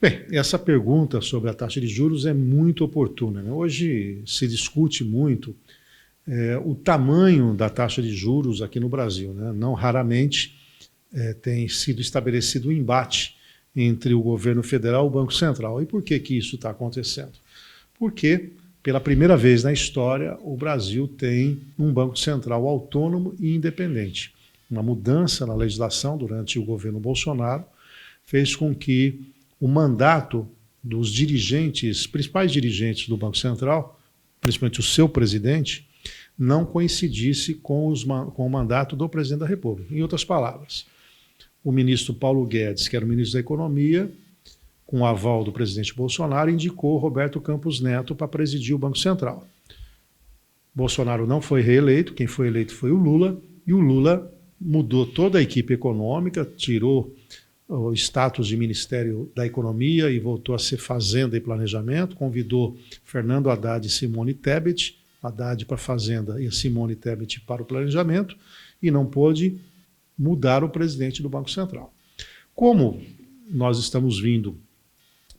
Bem, essa pergunta sobre a taxa de juros é muito oportuna, né? Hoje se discute muito o tamanho da taxa de juros aqui no Brasil, né? Não raramente tem sido estabelecido um embate entre o governo federal e o Banco Central. E por que que isso está acontecendo? Porque, pela primeira vez na história, o Brasil tem um Banco Central autônomo e independente. Uma mudança na legislação durante o governo Bolsonaro fez com que o mandato dos dirigentes, principais dirigentes do Banco Central, principalmente o seu presidente, não coincidisse com o mandato do presidente da República. Em outras palavras, o ministro Paulo Guedes, que era o ministro da Economia, com o aval do presidente Bolsonaro, indicou Roberto Campos Neto para presidir o Banco Central. Bolsonaro não foi reeleito, quem foi eleito foi o Lula, e o Lula mudou toda a equipe econômica, tirou o status de Ministério da Economia e voltou a ser Fazenda e Planejamento, convidou Fernando Haddad e Simone Tebet, Haddad para a Fazenda e Simone Tebet para o Planejamento, e não pôde mudar o presidente do Banco Central. Como nós estamos vindo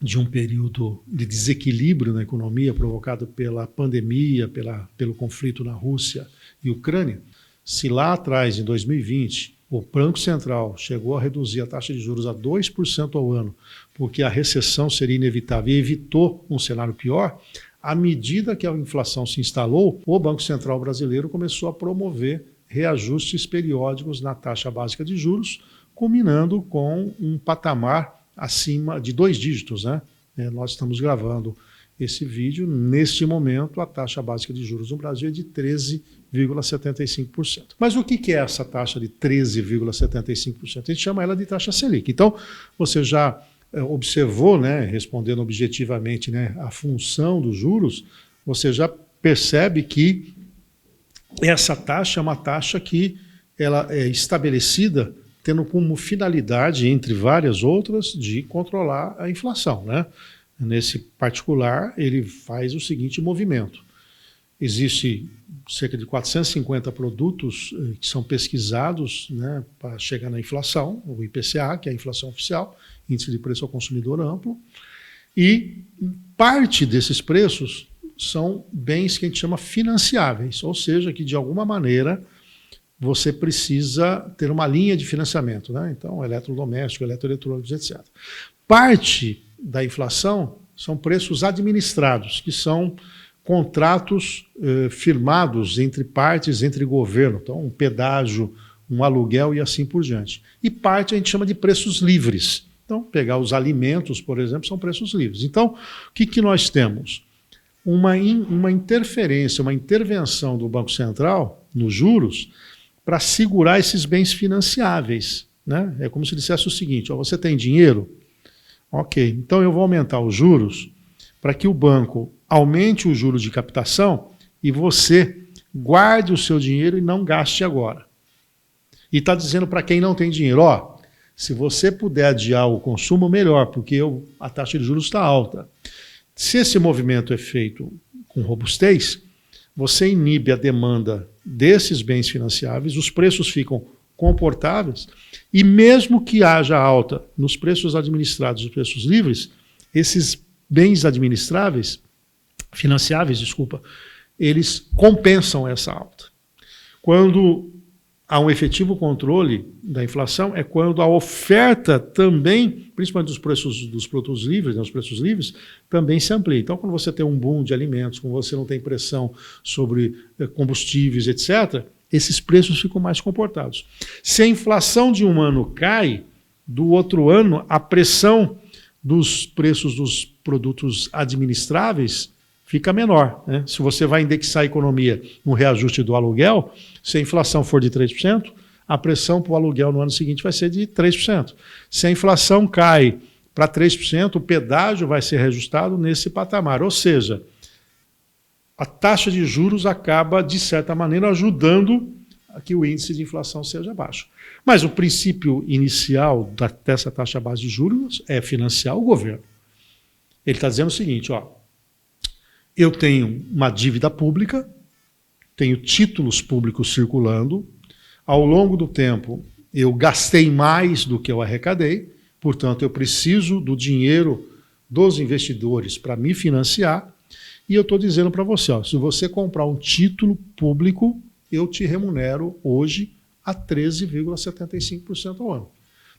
de um período de desequilíbrio na economia provocado pela pandemia, pelo conflito na Rússia e Ucrânia, se lá atrás, em 2020, o Banco Central chegou a reduzir a taxa de juros a 2% ao ano, porque a recessão seria inevitável e evitou um cenário pior, à medida que a inflação se instalou, o Banco Central brasileiro começou a promover reajustes periódicos na taxa básica de juros, culminando com um patamar acima de 2 dígitos, né? Nós estamos gravando esse vídeo. Neste momento, a taxa básica de juros no Brasil é de 13,75%. Mas o que é essa taxa de 13,75%? A gente chama ela de taxa Selic. Então, você já observou, né, respondendo objetivamente, né, a função dos juros, você já percebe que essa taxa é uma taxa que ela é estabelecida tendo como finalidade, entre várias outras, de controlar a inflação, né? Nesse particular, ele faz o seguinte movimento. Existe cerca de 450 produtos que são pesquisados, né, para chegar na inflação, o IPCA, que é a inflação oficial, Índice de Preço ao Consumidor Amplo, e parte desses preços são bens que a gente chama financiáveis, ou seja, que de alguma maneira você precisa ter uma linha de financiamento, né? Então, eletrodoméstico, eletroeletrônicos, etc. Parte da inflação são preços administrados, que são contratos firmados entre partes, entre governo, então um pedágio, um aluguel e assim por diante. E parte a gente chama de preços livres. Então, pegar os alimentos, por exemplo, são preços livres. Então, o que nós temos? Uma interferência, uma intervenção do Banco Central nos juros para segurar esses bens financiáveis, né? É como se dissesse o seguinte: ó, você tem dinheiro? Ok, então eu vou aumentar os juros para que o banco aumente os juros de captação e você guarde o seu dinheiro e não gaste agora. E está dizendo para quem não tem dinheiro, ó, se você puder adiar o consumo, melhor, porque a taxa de juros está alta. Se esse movimento é feito com robustez, você inibe a demanda desses bens financiáveis, os preços ficam comportáveis, e mesmo que haja alta nos preços administrados e nos preços livres, esses bens financiáveis, eles compensam essa alta. Quando há um efetivo controle da inflação, é quando a oferta também, principalmente dos preços dos produtos livres, né, os preços livres, também se amplia. Então, quando você tem um boom de alimentos, quando você não tem pressão sobre combustíveis, etc., esses preços ficam mais comportados. Se a inflação de um ano cai, do outro ano a pressão dos preços dos produtos administráveis fica menor, né? Se você vai indexar a economia no reajuste do aluguel, se a inflação for de 3%, a pressão para o aluguel no ano seguinte vai ser de 3%. Se a inflação cai para 3%, o pedágio vai ser reajustado nesse patamar. Ou seja, a taxa de juros acaba, de certa maneira, ajudando a que o índice de inflação seja baixo. Mas o princípio inicial dessa taxa base de juros é financiar o governo. Ele está dizendo o seguinte, ó, eu tenho uma dívida pública, tenho títulos públicos circulando, ao longo do tempo eu gastei mais do que eu arrecadei, portanto eu preciso do dinheiro dos investidores para me financiar, e eu estou dizendo para você, ó, se você comprar um título público, eu te remunero hoje a 13,75% ao ano.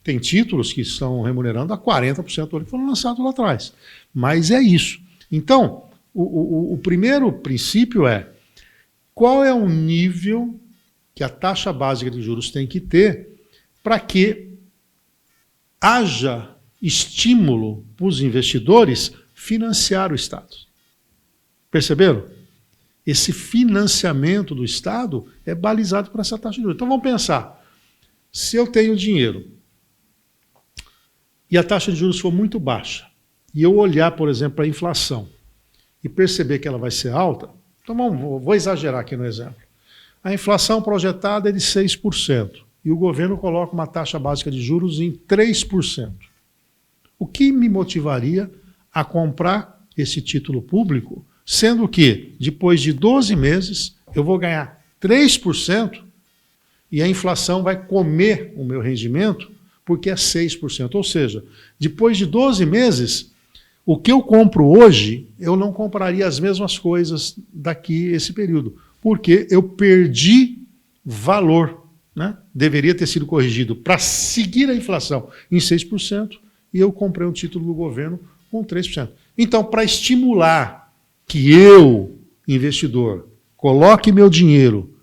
Tem títulos que estão remunerando a 40% ao ano, que foram lançados lá atrás. Mas é isso. Então, o primeiro princípio é qual é o nível que a taxa básica de juros tem que ter para que haja estímulo para os investidores financiar o Estado. Perceberam? Esse financiamento do Estado é balizado por essa taxa de juros. Então vamos pensar, se eu tenho dinheiro e a taxa de juros for muito baixa, e eu olhar, por exemplo, para a inflação e perceber que ela vai ser alta, então vou exagerar aqui no exemplo. A inflação projetada é de 6%, e o governo coloca uma taxa básica de juros em 3%. O que me motivaria a comprar esse título público, sendo que, depois de 12 meses, eu vou ganhar 3% e a inflação vai comer o meu rendimento porque é 6%. Ou seja, depois de 12 meses, o que eu compro hoje, eu não compraria as mesmas coisas daqui esse período, porque eu perdi valor, né? Deveria ter sido corrigido para seguir a inflação em 6%, e eu comprei um título do governo com 3%. Então, para estimular que eu, investidor, coloque meu dinheiro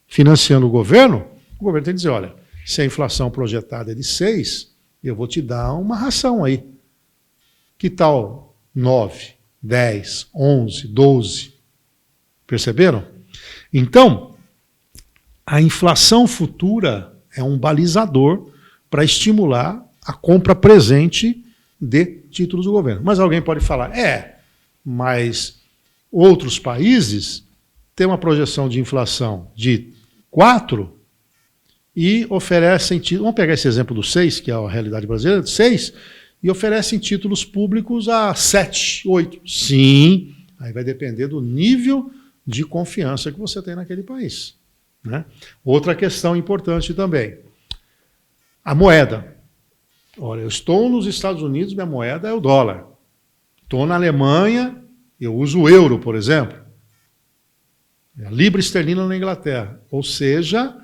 financiando o governo tem que dizer, olha, se a inflação projetada é de 6, eu vou te dar uma ração aí. Que tal 9, 10, 11, 12? Perceberam? Então, a inflação futura é um balizador para estimular a compra presente de títulos do governo. Mas alguém pode falar, mas outros países têm uma projeção de inflação de 4 e oferecem, vamos pegar esse exemplo do 6, que é a realidade brasileira, 6, e oferecem títulos públicos a 7, 8. Sim, aí vai depender do nível de confiança que você tem naquele país, né? Outra questão importante também, a moeda. Olha, eu estou nos Estados Unidos, minha moeda é o dólar. Estou na Alemanha, eu uso o euro, por exemplo. A libra esterlina na Inglaterra. Ou seja,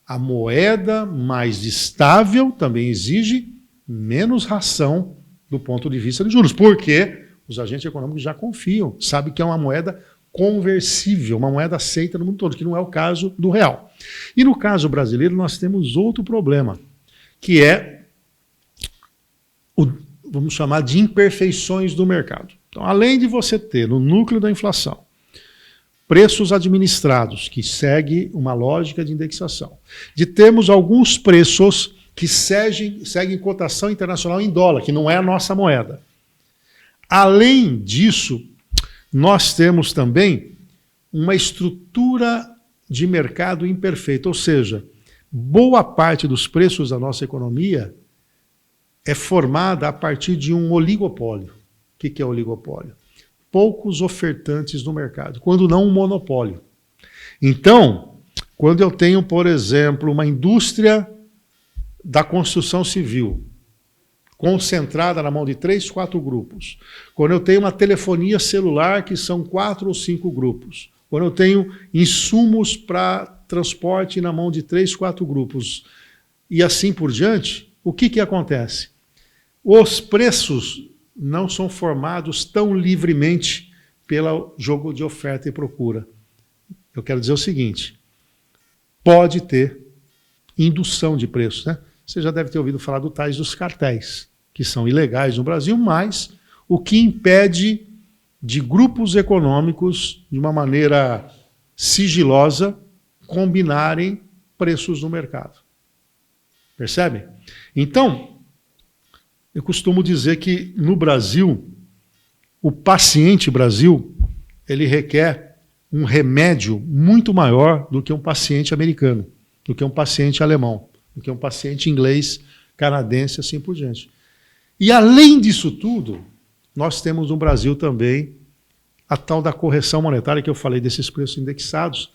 a moeda mais estável também exige menos ração do ponto de vista de juros, porque os agentes econômicos já confiam, sabem que é uma moeda conversível, uma moeda aceita no mundo todo, que não é o caso do real. E no caso brasileiro nós temos outro problema, que é vamos chamar de imperfeições do mercado. Então, além de você ter no núcleo da inflação preços administrados, que segue uma lógica de indexação, de termos alguns preços que seguem cotação internacional em dólar, que não é a nossa moeda. Além disso, nós temos também uma estrutura de mercado imperfeita, ou seja, boa parte dos preços da nossa economia é formada a partir de um oligopólio. O que é oligopólio? Poucos ofertantes no mercado, quando não um monopólio. Então, quando eu tenho, por exemplo, uma indústria da construção civil concentrada na mão de 3, 4 grupos, quando eu tenho uma telefonia celular que são 4 ou 5 grupos, quando eu tenho insumos para transporte na mão de 3, 4 grupos, e assim por diante, o que acontece? Os preços não são formados tão livremente pelo jogo de oferta e procura. Eu quero dizer o seguinte, pode ter indução de preços, né? Você já deve ter ouvido falar do tais dos cartéis, que são ilegais no Brasil, mas o que impede de grupos econômicos, de uma maneira sigilosa, combinarem preços no mercado. Percebem? Então, eu costumo dizer que no Brasil, o paciente Brasil, ele requer um remédio muito maior do que um paciente americano, do que um paciente alemão, do que um paciente inglês, canadense, assim por diante. E além disso tudo, nós temos no Brasil também a tal da correção monetária que eu falei desses preços indexados,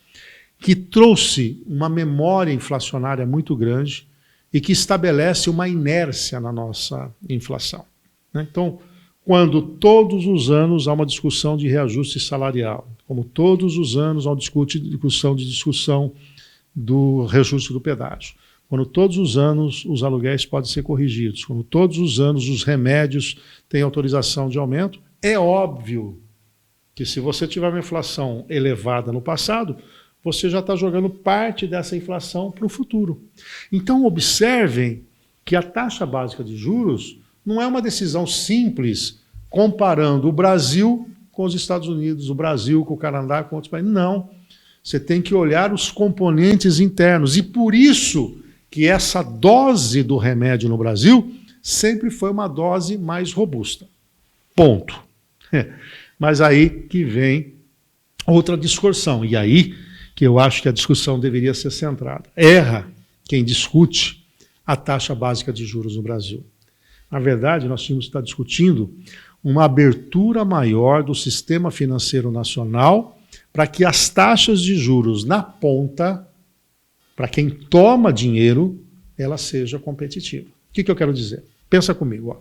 que trouxe uma memória inflacionária muito grande e que estabelece uma inércia na nossa inflação, né? Então, quando todos os anos há uma discussão de reajuste salarial, como todos os anos há uma discussão do reajuste do pedágio, quando todos os anos os aluguéis podem ser corrigidos, quando todos os anos os remédios têm autorização de aumento, é óbvio que se você tiver uma inflação elevada no passado, você já está jogando parte dessa inflação para o futuro. Então observem que a taxa básica de juros não é uma decisão simples comparando o Brasil com os Estados Unidos, o Brasil com o Canadá, com outros países. Não. Você tem que olhar os componentes internos. E por isso que essa dose do remédio no Brasil sempre foi uma dose mais robusta. Ponto. Mas aí que vem outra discussão. E aí que eu acho que a discussão deveria ser centrada. Erra quem discute a taxa básica de juros no Brasil. Na verdade, nós tínhamos que estar discutindo uma abertura maior do sistema financeiro nacional para que as taxas de juros na ponta, para quem toma dinheiro, ela seja competitiva. O que eu quero dizer? Pensa comigo. Ó.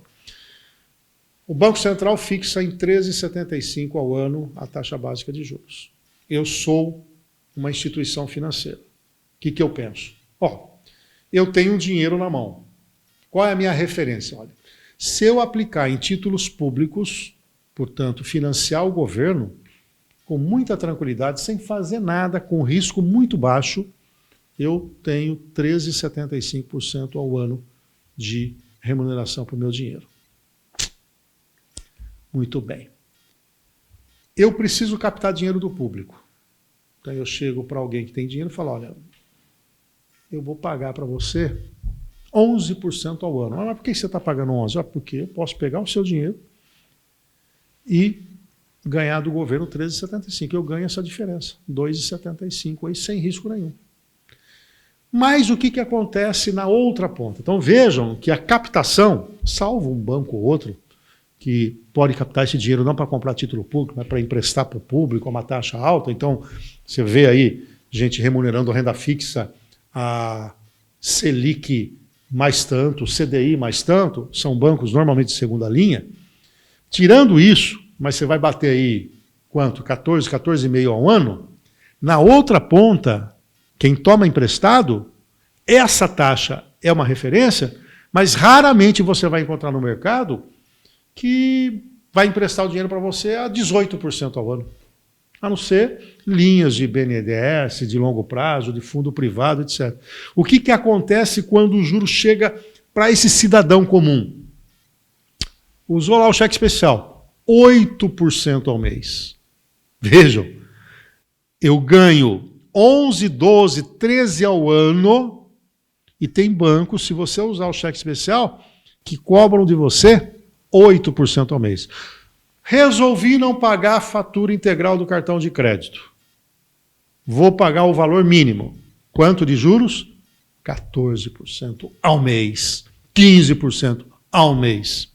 O Banco Central fixa em 13,75 ao ano a taxa básica de juros. Eu sou uma instituição financeira. O que eu penso? Ó, eu tenho dinheiro na mão. Qual é a minha referência? Olha, se eu aplicar em títulos públicos, portanto, financiar o governo, com muita tranquilidade, sem fazer nada, com risco muito baixo, eu tenho 13,75% ao ano de remuneração para o meu dinheiro. Muito bem. Eu preciso captar dinheiro do público. Então eu chego para alguém que tem dinheiro e falo, olha, eu vou pagar para você 11% ao ano. Mas por que você está pagando 11%? Ah, porque eu posso pegar o seu dinheiro e ganhar do governo 13,75%. Eu ganho essa diferença, 2,75% aí, sem risco nenhum. Mas o que acontece na outra ponta? Então vejam que a captação, salvo um banco ou outro, que pode captar esse dinheiro não para comprar título público, mas para emprestar para o público a uma taxa alta. Então você vê aí gente remunerando renda fixa a Selic mais tanto, CDI mais tanto, são bancos normalmente de segunda linha. Tirando isso, mas você vai bater aí, quanto? 14,5 ao ano? Na outra ponta, quem toma emprestado, essa taxa é uma referência, mas raramente você vai encontrar no mercado que vai emprestar o dinheiro para você a 18% ao ano. A não ser linhas de BNDES, de longo prazo, de fundo privado, etc. O que acontece quando o juro chega para esse cidadão comum? Usou lá o cheque especial, 8% ao mês. Vejam, eu ganho 11, 12, 13 ao ano e tem bancos, se você usar o cheque especial, que cobram de você 8% ao mês. Resolvi não pagar a fatura integral do cartão de crédito. Vou pagar o valor mínimo. Quanto de juros? 14% ao mês. 15% ao mês.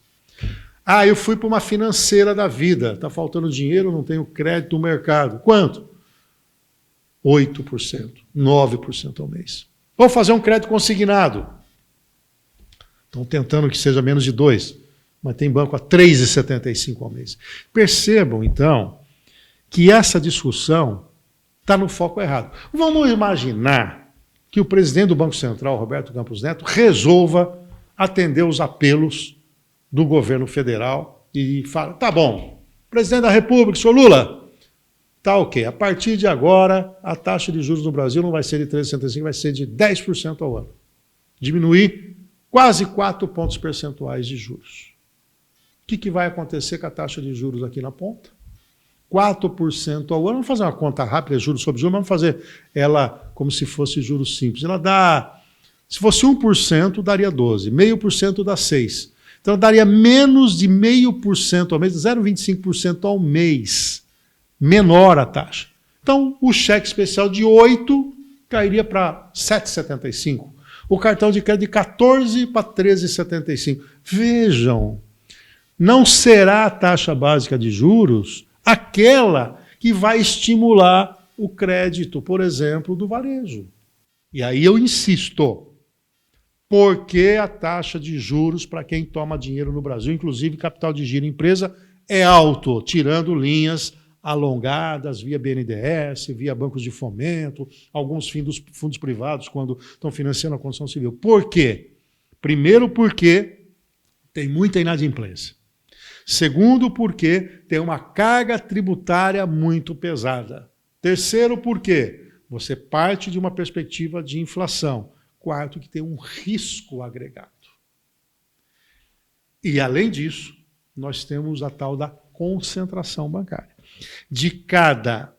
Ah, eu fui para uma financeira da vida. Está faltando dinheiro, não tenho crédito no mercado. Quanto? 8%, 9% ao mês. Vou fazer um crédito consignado. Estão tentando que seja menos de 2%. Mas tem banco a 3,75 ao mês. Percebam, então, que essa discussão está no foco errado. Vamos imaginar que o presidente do Banco Central, Roberto Campos Neto, resolva atender os apelos do governo federal e fala, tá bom, presidente da República, senhor Lula, tá ok, a partir de agora a taxa de juros no Brasil não vai ser de 3,75, vai ser de 10% ao ano. Diminuir quase 4 pontos percentuais de juros. O que vai acontecer com a taxa de juros aqui na ponta? 4% ao ano. Vamos fazer uma conta rápida, juros sobre juros, vamos fazer ela como se fosse juros simples. Ela dá, se fosse 1%, daria 12%, 0,5% dá 6%. Então daria menos de 0,5% ao mês, 0,25% ao mês. Menor a taxa. Então o cheque especial de 8% cairia para 7,75%. O cartão de crédito de 14% para 13,75%. Vejam, não será a taxa básica de juros aquela que vai estimular o crédito, por exemplo, do varejo. E aí eu insisto, Por que a taxa de juros para quem toma dinheiro no Brasil, inclusive capital de giro em empresa, é alto, tirando linhas alongadas via BNDES, via bancos de fomento, alguns fundos privados quando estão financiando a construção civil. Por quê? Primeiro, porque tem muita inadimplência. Segundo, porque tem uma carga tributária muito pesada. Terceiro, porque você parte de uma perspectiva de inflação. Quarto, que tem um risco agregado. E, além disso, nós temos a tal da concentração bancária. De cada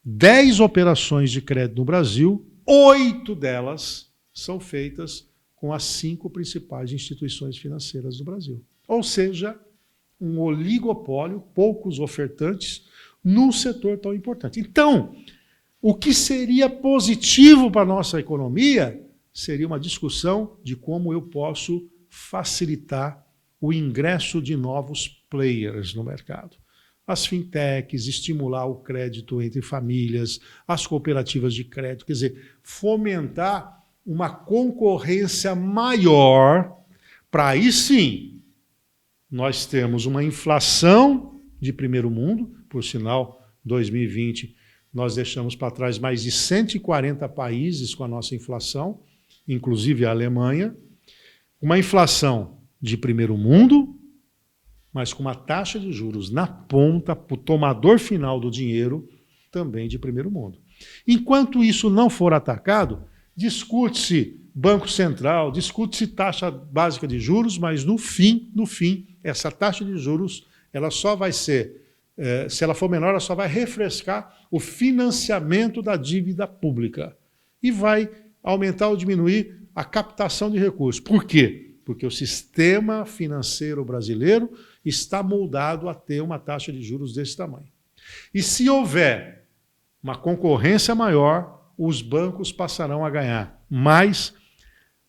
10 operações de crédito no Brasil, 8 delas são feitas com as 5 principais instituições financeiras do Brasil. Ou seja, um oligopólio, poucos ofertantes, num setor tão importante. Então, o que seria positivo para a nossa economia seria uma discussão de como eu posso facilitar o ingresso de novos players no mercado. As fintechs, estimular o crédito entre famílias, as cooperativas de crédito, quer dizer, fomentar uma concorrência maior para aí sim nós temos uma inflação de primeiro mundo, por sinal, 2020 nós deixamos para trás mais de 140 países com a nossa inflação, inclusive a Alemanha, uma inflação de primeiro mundo, mas com uma taxa de juros na ponta, para o tomador final do dinheiro, também de primeiro mundo. Enquanto isso não for atacado, discute-se Banco Central, discute-se taxa básica de juros, mas no fim, essa taxa de juros ela só vai ser, se ela for menor, ela só vai refrescar o financiamento da dívida pública e vai aumentar ou diminuir a captação de recursos. Por quê? Porque o sistema financeiro brasileiro está moldado a ter uma taxa de juros desse tamanho. E se houver uma concorrência maior, os bancos passarão a ganhar mais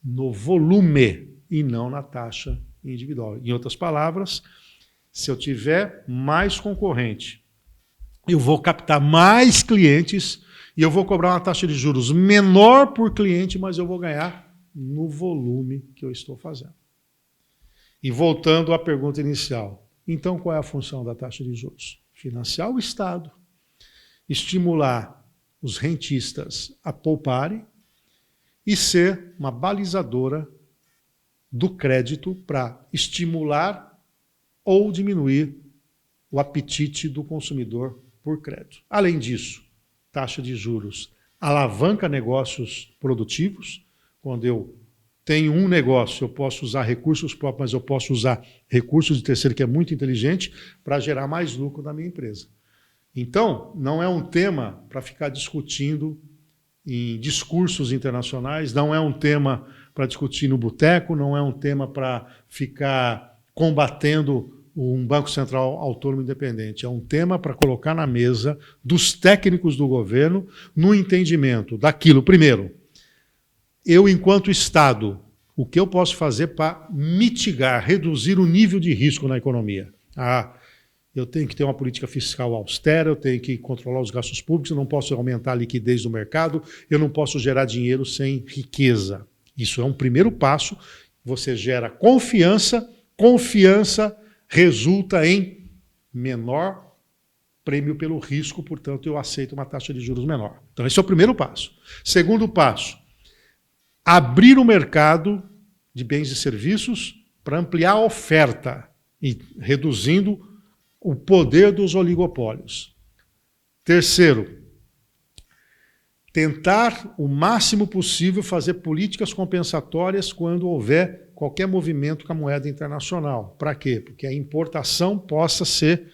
no volume e não na taxa individual. Em outras palavras, se eu tiver mais concorrente, eu vou captar mais clientes e eu vou cobrar uma taxa de juros menor por cliente, mas eu vou ganhar no volume que eu estou fazendo. E voltando à pergunta inicial, então qual é a função da taxa de juros? Financiar o Estado, estimular os rentistas a pouparem e ser uma balizadora do crédito para estimular ou diminuir o apetite do consumidor por crédito. Além disso, taxa de juros alavanca negócios produtivos. Quando eu tenho um negócio, eu posso usar recursos próprios, mas eu posso usar recursos de terceiro, que é muito inteligente, para gerar mais lucro na minha empresa. Então, não é um tema para ficar discutindo em discursos internacionais, não é um tema para discutir no boteco, não é um tema para ficar combatendo um Banco Central autônomo independente. É um tema para colocar na mesa dos técnicos do governo no entendimento daquilo. Primeiro, eu, enquanto Estado, o que eu posso fazer para mitigar, reduzir o nível de risco na economia? Eu tenho que ter uma política fiscal austera, eu tenho que controlar os gastos públicos, eu não posso aumentar a liquidez do mercado, eu não posso gerar dinheiro sem riqueza. Isso é um primeiro passo. Você gera confiança, confiança resulta em menor prêmio pelo risco, portanto, eu aceito uma taxa de juros menor. Então, esse é o primeiro passo. Segundo passo, abrir o mercado de bens e serviços para ampliar a oferta e reduzindo o poder dos oligopólios. Terceiro, tentar o máximo possível fazer políticas compensatórias quando houver qualquer movimento com a moeda internacional. Para quê? Porque a importação possa ser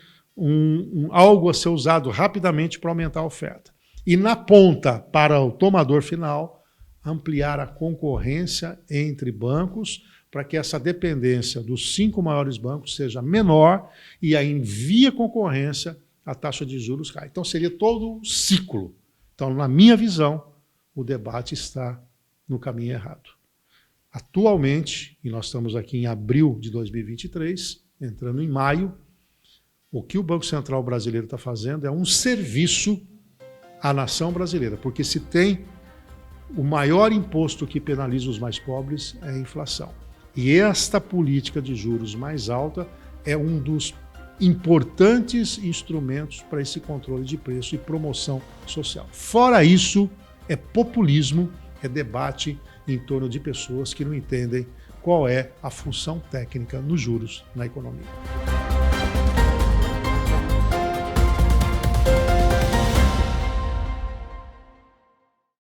algo a ser usado rapidamente para aumentar a oferta. E na ponta, para o tomador final, ampliar a concorrência entre bancos para que essa dependência dos 5 maiores bancos seja menor e aí, via concorrência, a taxa de juros cai. Então, seria todo um ciclo. Então, na minha visão, o debate está no caminho errado. Atualmente, e nós estamos aqui em abril de 2023, entrando em maio, o que o Banco Central brasileiro está fazendo é um serviço à nação brasileira, porque se tem o maior imposto que penaliza os mais pobres é a inflação. E esta política de juros mais alta é um dos importantes instrumentos para esse controle de preço e promoção social. Fora isso, é populismo, é debate em torno de pessoas que não entendem qual é a função técnica nos juros na economia.